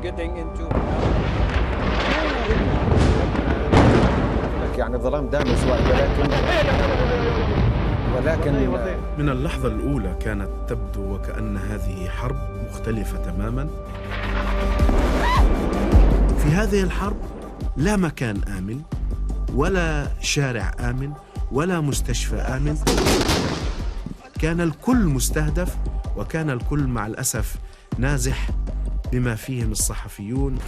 getting into. يعني الظلام دامس ولكن من اللحظة الأولى كانت تبدو وكأن هذه حرب مختلفة تماماً. في هذه الحرب لا مكان آمن ولا شارع آمن ولا مستشفى آمن. كان الكل مستهدف وكان الكل مع الأسف نازح بما فيهم الصحفيون.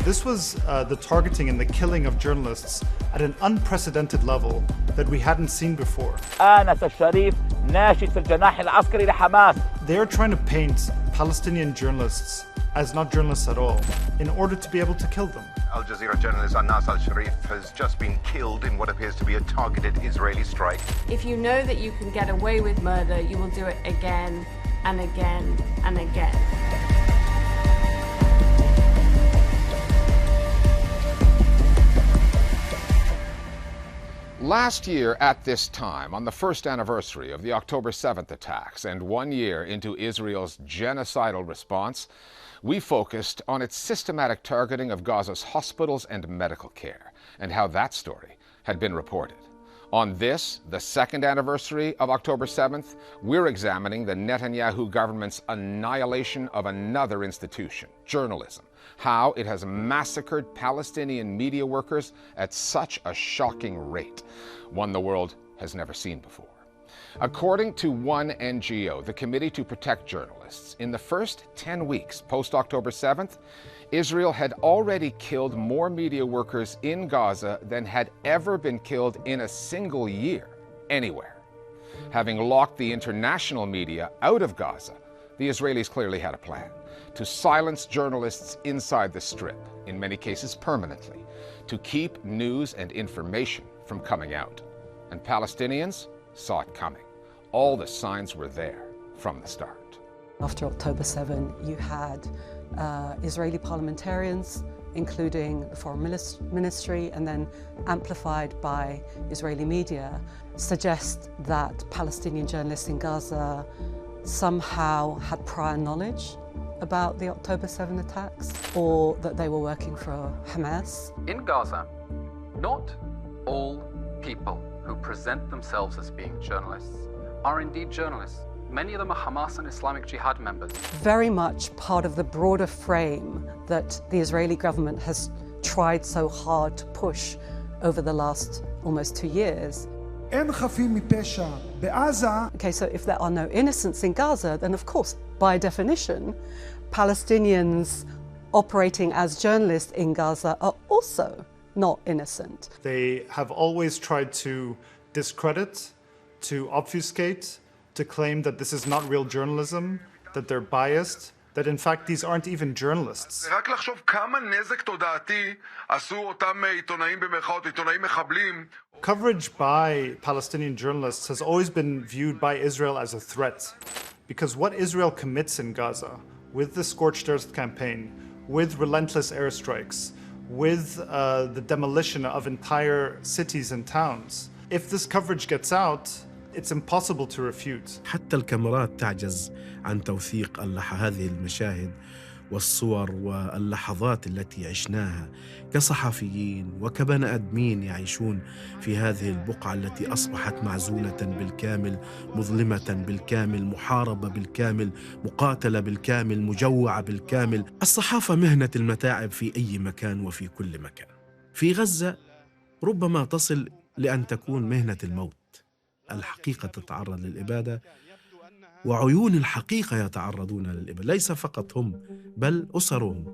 This was the targeting and the killing of journalists at an unprecedented level that we hadn't seen before. آنس الشريف ناشد في الجناح العسكري لحماس. They are trying to paint Palestinian journalists as not journalists at all in order to be able to kill them. Al Jazeera journalist Anas al-Sharif has just been killed in what appears to be a targeted Israeli strike. If you know that you can get away with murder, you will do it again and again and again. Last year at this time, on the first anniversary of the October 7th attacks and 1 year into Israel's genocidal response, we focused on its systematic targeting of Gaza's hospitals and medical care and how that story had been reported. On this, the second anniversary of October 7th, we're examining the Netanyahu government's annihilation of another institution, journalism, how it has massacred Palestinian media workers at such a shocking rate, one the world has never seen before. According to one NGO, the Committee to Protect Journalists, in the first 10 weeks post-October 7th, Israel had already killed more media workers in Gaza than had ever been killed in a single year anywhere. Having locked the international media out of Gaza, the Israelis clearly had a plan to silence journalists inside the Strip, in many cases permanently, to keep news and information from coming out. And Palestinians saw it coming. All the signs were there from the start. After October 7, you had Israeli parliamentarians, including the Foreign Ministry, and then amplified by Israeli media, suggest that Palestinian journalists in Gaza somehow had prior knowledge about the October 7 attacks, or that they were working for Hamas. In Gaza, not all people who present themselves as being journalists are indeed journalists. Many of them are Hamas and Islamic Jihad members. Very much part of the broader frame that the Israeli government has tried so hard to push over the last almost 2 years. Okay, so if there are no innocents in Gaza, then of course, by definition, Palestinians operating as journalists in Gaza are also not innocent. They have always tried to discredit, to obfuscate, to claim that this is not real journalism, that they're biased, that in fact these aren't even journalists. Coverage by Palestinian journalists has always been viewed by Israel as a threat, because what Israel commits in Gaza, with the scorched earth campaign, with relentless airstrikes, with the demolition of entire cities and towns, if this coverage gets out, it's impossible to refute. حتى الكاميرات تعجز عن توثيق هذه المشاهد والصور واللحظات التي عشناها كصحفيين وكبني آدمين يعيشون في هذه البقعة التي أصبحت معزولة بالكامل، مظلمة بالكامل، محاربة بالكامل، مقاتلة بالكامل، مجوعة بالكامل. الصحافة مهنة المتاعب في أي مكان وفي كل مكان. في غزة ربما تصل لأن تكون مهنة الموت. الحقيقة تتعرض للإبادة وعيون الحقيقة يتعرضون للإبادة، ليس فقط هم بل أسرهم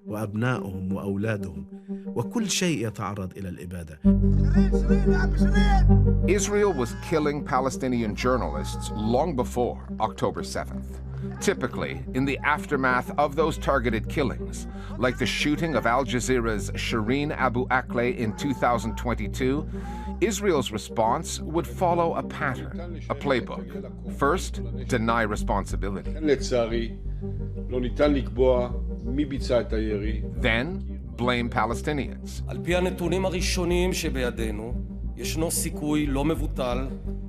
وأبنائهم وأولادهم وكل شيء يتعرض إلى الإبادة. Israel was killing Palestinian journalists long before October 7th. Typically, in the aftermath of those targeted killings, like the shooting of Al Jazeera's Shireen Abu Akleh in 2022, Israel's response would follow a pattern, a playbook. First, deny responsibility. Then, blame Palestinians. על פי הנתונים הראשונים שבידינו, ישנו סיכוי לא מבוטל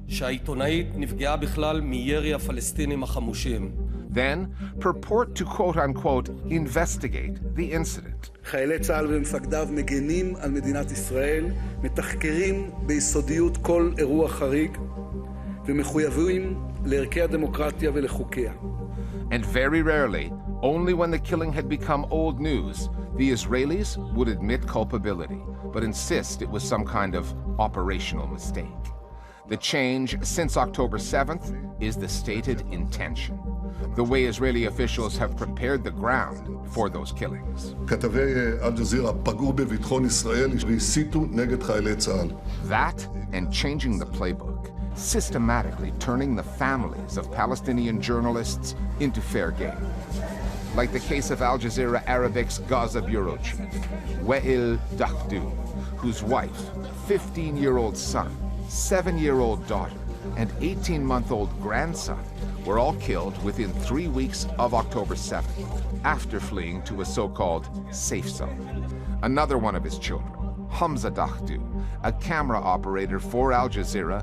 שהעיתונאית נפגעה בכלל מירי הפלסטינים החמושים. Then purport to quote-unquote investigate the incident. חיילי צה"ל ומפקדיו מגנים על מדינת ישראל, מתחקרים ביסודיות כל אירוע חריג ומחויבים לערכי הדמוקרטיה ולחוקיה. And very rarely, only when the killing had become old news, the Israelis would admit culpability, but insist it was some kind of operational mistake. The change since October 7th is the stated intention, the way Israeli officials have prepared the ground for those killings. כתבי אל-ג'זירה פגעו בביטחון ישראל והסיתו נגד חיילי צה"ל. That and changing the playbook, systematically turning the families of Palestinian journalists into fair game. Like the case of Al Jazeera Arabic's Gaza bureau chief, Wael Dahdouh, whose wife, 15-year-old son, 7-year-old daughter, and 18-month-old grandson were all killed within 3 weeks of October 7th, after fleeing to a so-called safe zone. Another one of his children, Hamza Dahdouh, a camera operator for Al Jazeera,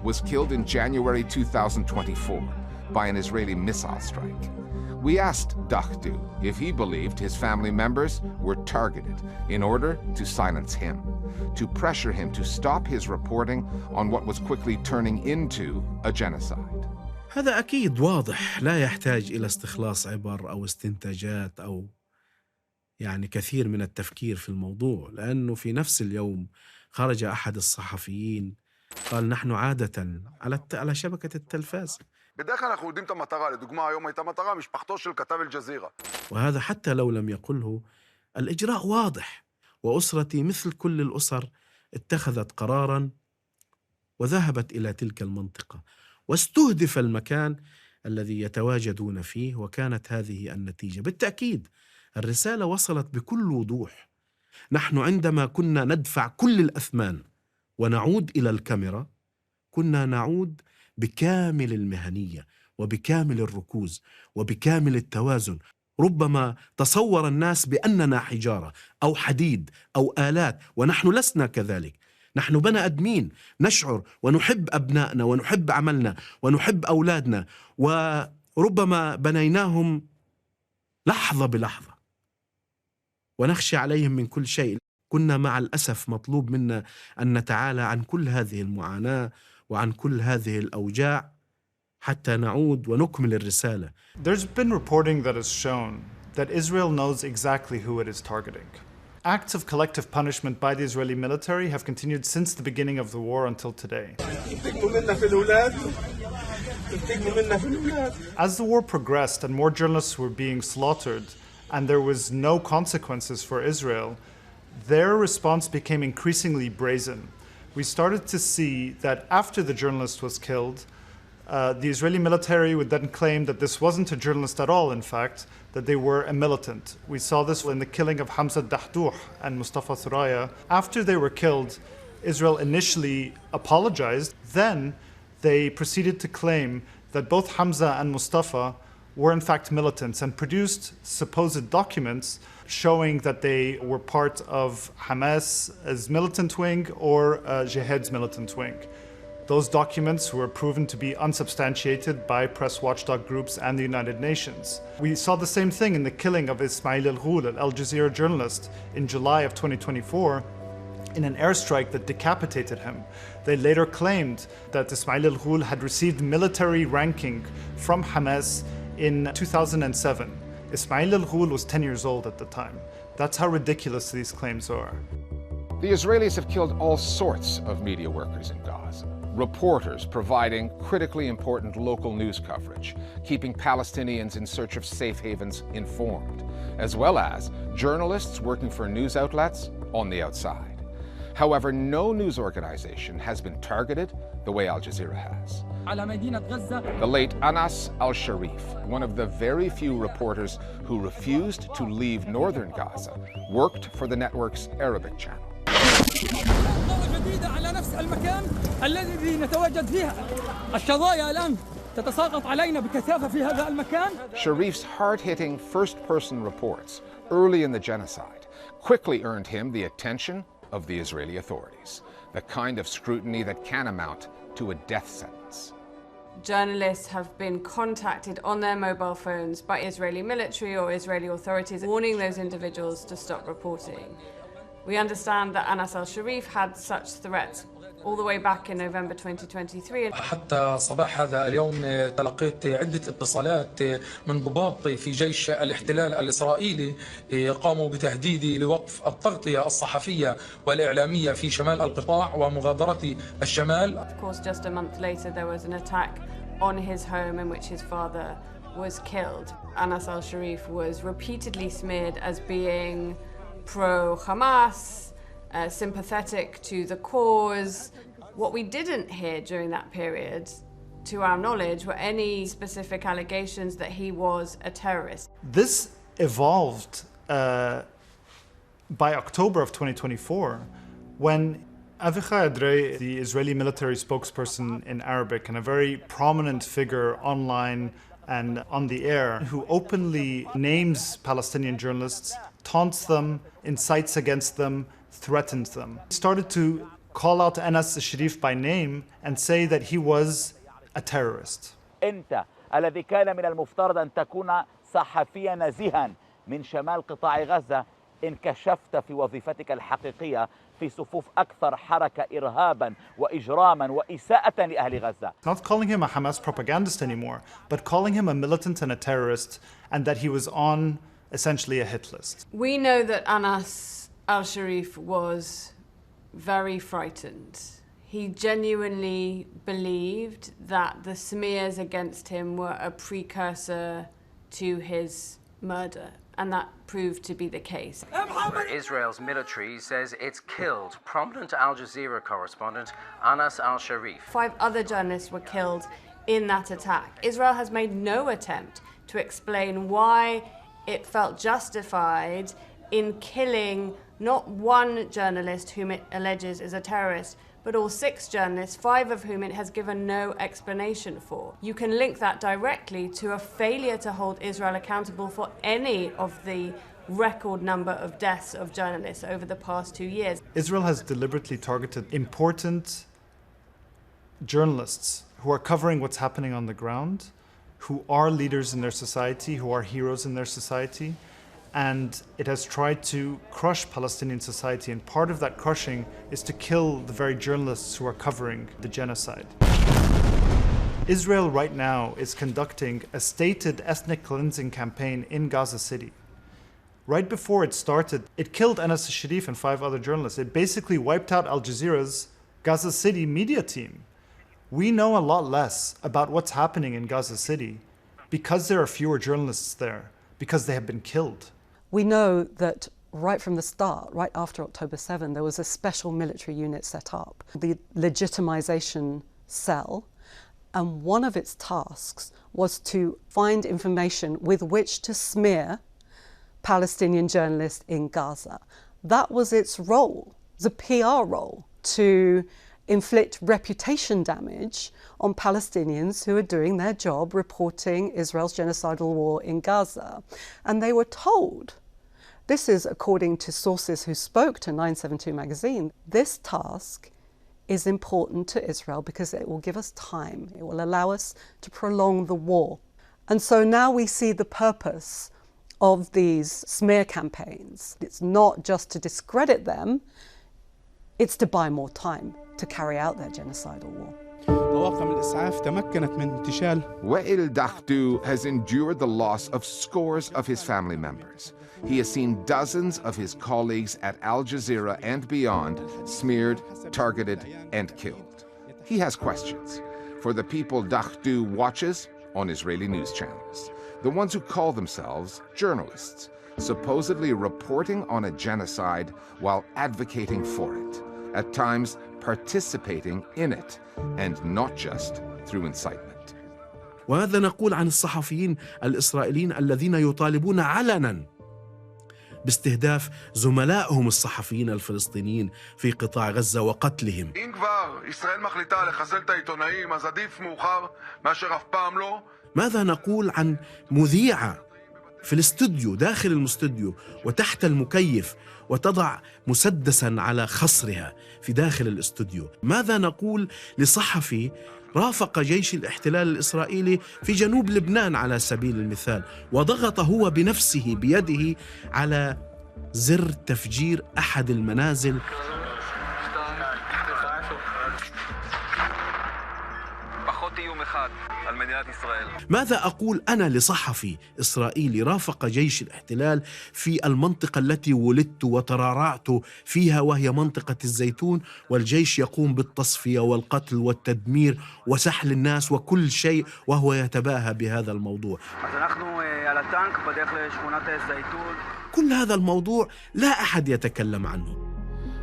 was killed in January 2024 by an Israeli missile strike. We asked Dahdouh if he believed his family members were targeted in order to silence him, to pressure him to stop his reporting on what was quickly turning into a genocide. هذا أكيد واضح، لا يحتاج إلى استخلاص عبر أو استنتاجات أو يعني كثير من التفكير في الموضوع، لأنه في نفس اليوم خرج أحد الصحفيين قال نحن عادة على شبكة التلفاز. בדרך כלל אנחנו יודעים את המטרה, לדוגמה היום הייתה מטרה משפחתו של כתב אל-ג'זירה. وهذا حتى لو لم يقله الإجراء واضح، وأسرتي مثل كل الأسر اتخذت قراراً وذهبت إلى تلك المنطقة واستهدف المكان الذي يتواجدون فيه، وكانت هذه النتيجة. بالتأكيد الرسالة وصلت بكل وضوح. نحن عندما كنا ندفع كل الأثمان ونعود إلى الكاميرا كنا نعود بكامل المهنية وبكامل الركوز وبكامل التوازن. ربما تصور الناس بأننا حجارة أو حديد أو آلات، ونحن لسنا كذلك. نحن بني آدمين نشعر ونحب أبنائنا ونحب عملنا ونحب أولادنا، وربما بنيناهم لحظة بلحظة ونخشى عليهم من كل شيء. كنا مع الأسف مطلوب منا أن نتعالى عن كل هذه المعاناة وعن كل هذه الأوجاع حتى نعود ونكمل الرسالة. There's been reporting that has shown that Israel knows exactly who it is targeting. Acts of collective punishment by the Israeli military have continued since the beginning of the war until today. As the war progressed and more journalists were being slaughtered and there was no consequences for Israel, their response became increasingly brazen. We started to see that after the journalist was killed, the Israeli military would then claim that this wasn't a journalist at all, in fact, that they were a militant. We saw this in the killing of Hamza Dahdouh and Mustafa Thuraya. After they were killed, Israel initially apologized. Then they proceeded to claim that both Hamza and Mustafa were in fact militants and produced supposed documents showing that they were part of Hamas's militant wing or Jihad's militant wing. Those documents were proven to be unsubstantiated by press watchdog groups and the United Nations. We saw the same thing in the killing of Ismail al-Ghul, an Al Jazeera journalist, in July of 2024 in an airstrike that decapitated him. They later claimed that Ismail al-Ghul had received military ranking from Hamas in 2007. Ismail al-Ghul was 10 years old at the time. That's how ridiculous these claims are. The Israelis have killed all sorts of media workers in Gaza. Reporters providing critically important local news coverage, keeping Palestinians in search of safe havens informed, as well as journalists working for news outlets on the outside. However, no news organization has been targeted the way Al Jazeera has. The late Anas al-Sharif, one of the very few reporters who refused to leave northern Gaza, worked for the network's Arabic channel. جديدة على نفس المكان الذي نتواجد فيها. الشظايا الآن تتساقط علينا بكثافة في هذا المكان. Sharif's hard-hitting first-person reports early in the genocide quickly earned him the attention of the Israeli authorities, the kind of scrutiny that can amount to a death sentence. Journalists have been contacted on their mobile phones by Israeli military or Israeli authorities, warning those individuals to stop reporting. We understand that Anas al-Sharif had such threats all the way back in November 2023. حتى صباح هذا اليوم تلقيت عدة اتصالات من ضباط في جيش الاحتلال الإسرائيلي قاموا بتهديدي لوقف التغطية الصحفية والإعلامية في شمال القطاع ومغادرة الشمال. Of course, just a month later there was an attack on his home in which his father was killed. Anas al-Sharif was repeatedly smeared as being pro-Hamas, sympathetic to the cause. What we didn't hear during that period, to our knowledge, were any specific allegations that he was a terrorist. This evolved by October of 2024, when Avichai Adrei, the Israeli military spokesperson in Arabic and a very prominent figure online and on the air, who openly names Palestinian journalists, taunts them, incites against them, threatens them. He started to call out Anas al-Sharif by name and say that he was a terrorist. أنت الذي كان من المفترض أن تكون صحفيا نزيها من شمال قطاع غزة انكشفت في وظيفتك الحقيقية في صفوف أكثر حركة إرهابا وإجراما وإساءة لأهل غزة. Not calling him a Hamas propagandist anymore, but calling him a militant and a terrorist, and that he was on essentially a hit list. We know that Anas al-Sharif was very frightened. He genuinely believed that the smears against him were a precursor to his murder, and that proved to be the case. Israel's military says it's killed prominent Al Jazeera correspondent Anas al-Sharif. 5 other journalists were killed in that attack. Israel has made no attempt to explain why it felt justified in killing not one journalist whom it alleges is a terrorist, but all 6 journalists, 5 of whom it has given no explanation for. You can link that directly to a failure to hold Israel accountable for any of the record number of deaths of journalists over the past 2 years. Israel has deliberately targeted important journalists who are covering what's happening on the ground, who are leaders in their society, who are heroes in their society, and it has tried to crush Palestinian society, and part of that crushing is to kill the very journalists who are covering the genocide. Israel right now is conducting a stated ethnic cleansing campaign in Gaza City. Right before it started, it killed Anas al-Sharif and 5 other journalists. It basically wiped out Al Jazeera's Gaza City media team. We know a lot less about what's happening in Gaza City because there are fewer journalists there, because they have been killed. We know that right from the start, right after October 7, there was a special military unit set up, the legitimization cell, and one of its tasks was to find information with which to smear Palestinian journalists in Gaza. That was its role, the PR role, to inflict reputation damage on Palestinians who are doing their job reporting Israel's genocidal war in Gaza. And they were told, this is according to sources who spoke to 972 magazine, this task is important to Israel because it will give us time. It will allow us to prolong the war. And so now we see the purpose of these smear campaigns. It's not just to discredit them, it's to buy more time to carry out their genocidal war. Wael Dahdouh has endured the loss of scores of his family members. He has seen dozens of his colleagues at Al Jazeera and beyond smeared, targeted, and killed. He has questions for the people Dahdouh watches on Israeli news channels, the ones who call themselves journalists, supposedly reporting on a genocide while advocating for it, at times participating in it, and not just through incitement. وهذا نقول عن الصحفيين الإسرائيليين الذين يطالبون علناً باستهداف زملائهم الصحفيين الفلسطينيين في قطاع غزة وقتلهم. אם כבר ישראל מחליטה לחסל את העיתונאים, אז עדיף מאוחר מאשר אף פעם לא. ماذا نقول عن مذيعة في الاستوديو، داخل الاستوديو وتحت المكيف، وتضع مسدسا على خصرها في داخل الاستوديو. ماذا نقول لصحفي رافق جيش الاحتلال الإسرائيلي في جنوب لبنان على سبيل المثال، وضغط هو بنفسه بيده على زر تفجير أحد المنازل ماذا أقول أنا لصحفي إسرائيلي رافق جيش الاحتلال في المنطقة التي ولدت وترعرعت فيها، وهي منطقة الزيتون، والجيش يقوم بالتصفية والقتل والتدمير وسحل الناس وكل شيء، وهو يتباهى بهذا الموضوع. كل هذا الموضوع لا أحد يتكلم عنه.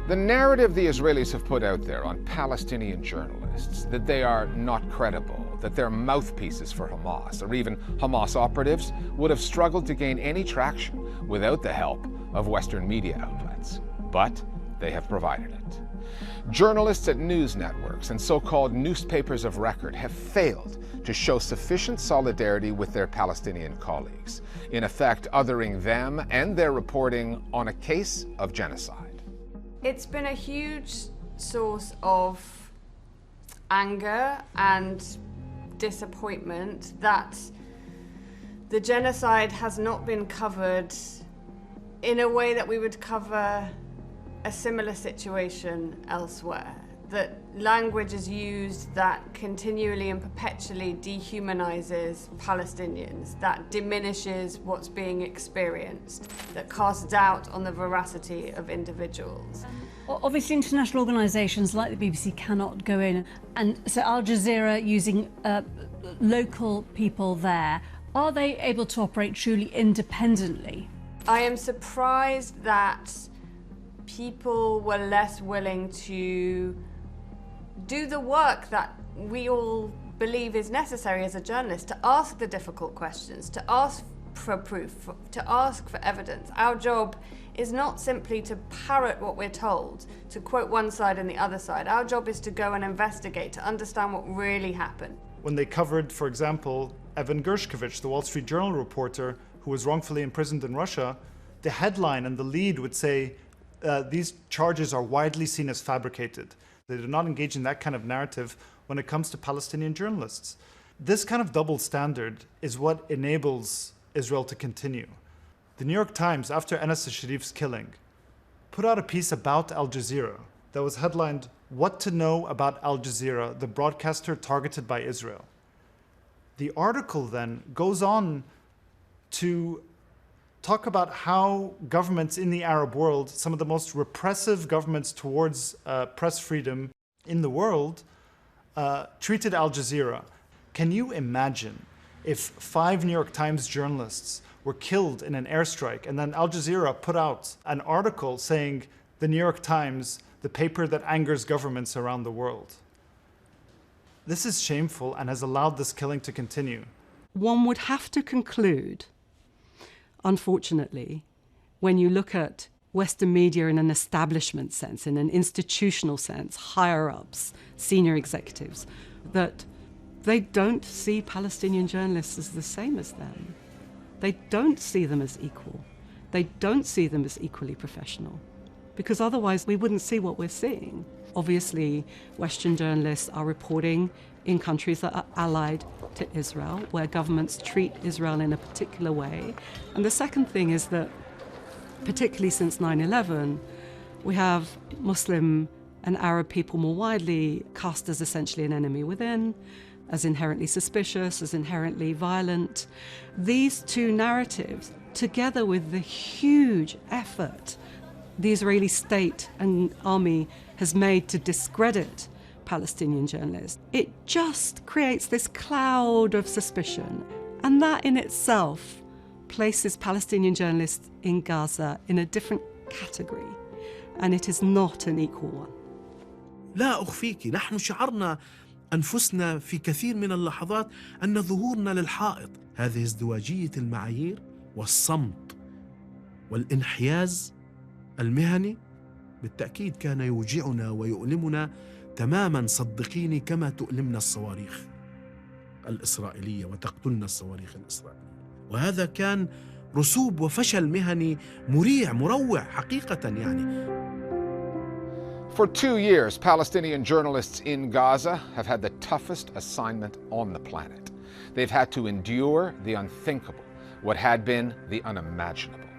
The narrative the Israelis have put out there on Palestinian journalists, that they are not credible, that they're mouthpieces for Hamas, or even Hamas operatives, would have struggled to gain any traction without the help of Western media outlets. But they have provided it. Journalists at news networks and so-called newspapers of record have failed to show sufficient solidarity with their Palestinian colleagues, in effect othering them and their reporting on a case of genocide. It's been a huge source of anger and disappointment that the genocide has not been covered in a way that we would cover a similar situation elsewhere. That language is used that continually and perpetually dehumanizes Palestinians, that diminishes what's being experienced, that casts doubt on the veracity of individuals. Obviously, international organisations like the BBC cannot go in, and so Al Jazeera, using local people there, are they able to operate truly independently? I am surprised that people were less willing to do the work that we all believe is necessary as a journalist, to ask the difficult questions, to ask for proof, to ask for evidence. Our job is not simply to parrot what we're told, to quote one side and the other side. Our job is to go and investigate, to understand what really happened. When they covered, for example, Evan Gershkovich, the Wall Street Journal reporter who was wrongfully imprisoned in Russia, the headline and the lead would say, these charges are widely seen as fabricated. They do not engage in that kind of narrative when it comes to Palestinian journalists. This kind of double standard is what enables Israel to continue. The New York Times, after Anas al-Sharif's killing, put out a piece about Al Jazeera that was headlined, "What to Know About Al Jazeera, the Broadcaster Targeted by Israel." The article then goes on to talk about how governments in the Arab world, some of the most repressive governments towards press freedom in the world, treated Al Jazeera. Can you imagine if 5 New York Times journalists were killed in an airstrike and then Al Jazeera put out an article saying the New York Times, the paper that angers governments around the world? This is shameful and has allowed this killing to continue. One would have to conclude, unfortunately, when you look at Western media in an establishment sense, in an institutional sense, higher-ups, senior executives, that they don't see Palestinian journalists as the same as them. They don't see them as equal. They don't see them as equally professional, because otherwise we wouldn't see what we're seeing. Obviously, Western journalists are reporting in countries that are allied to Israel, where governments treat Israel in a particular way. And the second thing is that, particularly since 9/11, we have Muslim and Arab people more widely cast as essentially an enemy within, as inherently suspicious, as inherently violent. These two narratives, together with the huge effort the Israeli state and army has made to discredit Palestinian journalists, it just creates this cloud of suspicion. And that in itself places Palestinian journalists in Gaza in a different category. And it is not an equal one. لا أخفيك، نحن شعرنا أنفسنا في كثير من اللحظات أن ظهورنا للحائط. هذه ازدواجية المعايير والصمت والانحياز المهني بالتأكيد كان يوجعنا ويؤلمنا تماما، صدقيني، كما تؤلمنا الصواريخ الإسرائيلية وتقتلنا الصواريخ الإسرائيلية. وهذا كان رسوب وفشل مهني مريع مروع حقيقة يعني. For 2 years, Palestinian journalists in Gaza have had the toughest assignment on the planet. They've had to endure the unthinkable, what had been the unimaginable,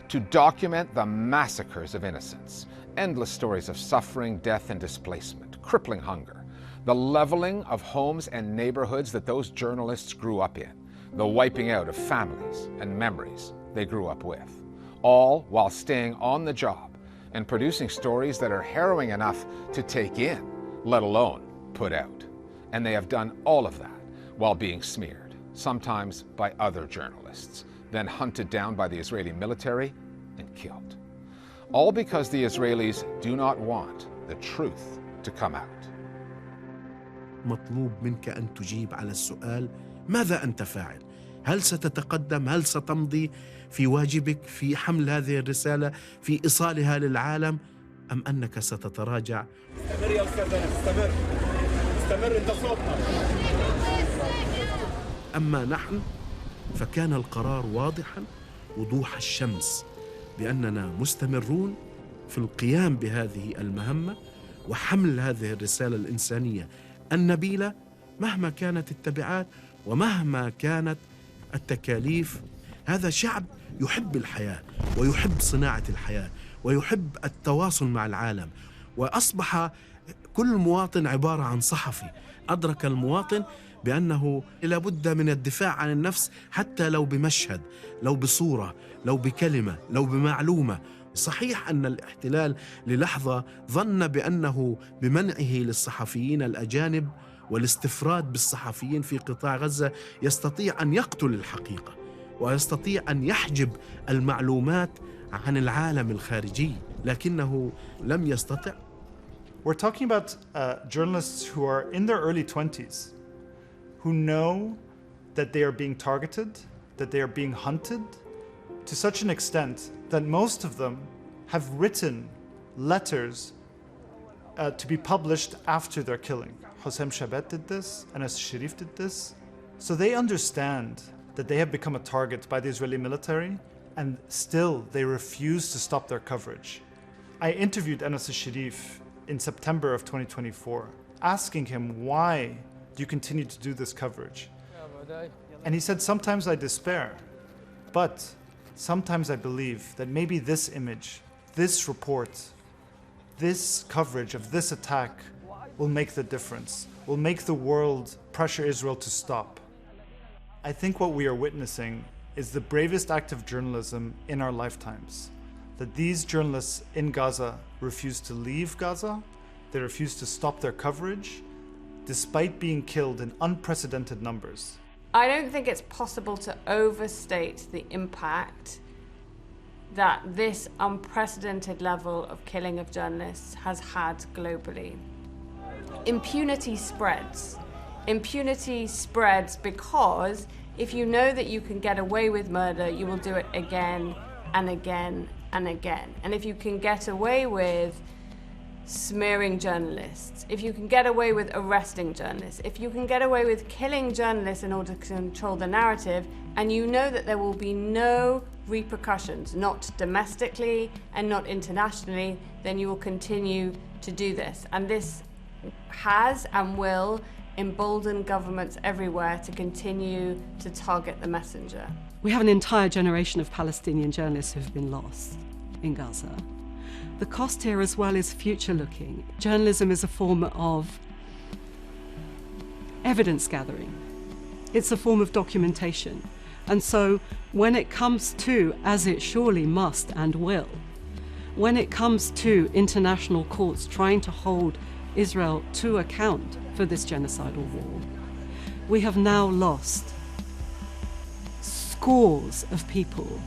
to document the massacres of innocents, endless stories of suffering, death, and displacement, crippling hunger, the leveling of homes and neighborhoods that those journalists grew up in, the wiping out of families and memories they grew up with, all while staying on the job and producing stories that are harrowing enough to take in, let alone put out. And they have done all of that while being smeared, sometimes by other journalists, then hunted down by the Israeli military and killed. All because the Israelis do not want the truth to come out. مطلوب منك أن تجيب على السؤال: ماذا أنت فاعل؟ هل ستتقدم؟ هل ستمضي في واجبك في حمل هذه الرسالة، في إيصالها للعالم، أم أنك ستتراجع؟ استمر يا أستاذنا، استمر أنت صوتنا. أما نحن فكان القرار واضحا وضوح الشمس بأننا مستمرون في القيام بهذه المهمة وحمل هذه الرسالة الإنسانية النبيلة مهما كانت التبعات ومهما كانت التكاليف. هذا شعب يحب الحياة ويحب صناعة الحياة ويحب التواصل مع العالم، وأصبح كل مواطن عبارة عن صحفي. أدرك المواطن بأنه لابد من الدفاع عن النفس حتى لو بمشهد، لو بصورة، لو بكلمة، لو بمعلومة. صحيح أن الاحتلال للحظة ظن بأنه بمنعه للصحفيين الأجانب والاستفراد بالصحفيين في قطاع غزة يستطيع أن يقتل الحقيقة ويستطيع أن يحجب المعلومات عن العالم الخارجي، لكنه لم يستطع. We're talking about journalists who are in their early 20s, who know that they are being targeted, that they are being hunted, to such an extent that most of them have written letters to be published after their killing. Hossein Shabet did this, Anas Sharif did this. So they understand that they have become a target by the Israeli military, and still they refuse to stop their coverage. I interviewed Anas Sharif in September of 2024, asking him, why do you continue to do this coverage? And he said, sometimes I despair, but sometimes I believe that maybe this image, this report, this coverage of this attack will make the difference, will make the world pressure Israel to stop. I think what we are witnessing is the bravest act of journalism in our lifetimes. That these journalists in Gaza refuse to leave Gaza, they refuse to stop their coverage, despite being killed in unprecedented numbers. I don't think it's possible to overstate the impact that this unprecedented level of killing of journalists has had globally. Impunity spreads. Impunity spreads because if you know that you can get away with murder, you will do it again and again and again. And if you can get away with smearing journalists, if you can get away with arresting journalists, if you can get away with killing journalists in order to control the narrative, and you know that there will be no repercussions, not domestically and not internationally, then you will continue to do this. And this has and will embolden governments everywhere to continue to target the messenger. We have an entire generation of Palestinian journalists who have been lost in Gaza. The cost here as well is future-looking. Journalism is a form of evidence gathering. It's a form of documentation. And so when it comes to, as it surely must and will, when it comes to international courts trying to hold Israel to account for this genocidal war, we have now lost scores of people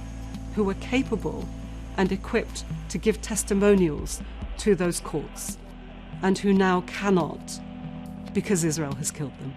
who were capable and equipped to give testimonials to those courts, and who now cannot because Israel has killed them.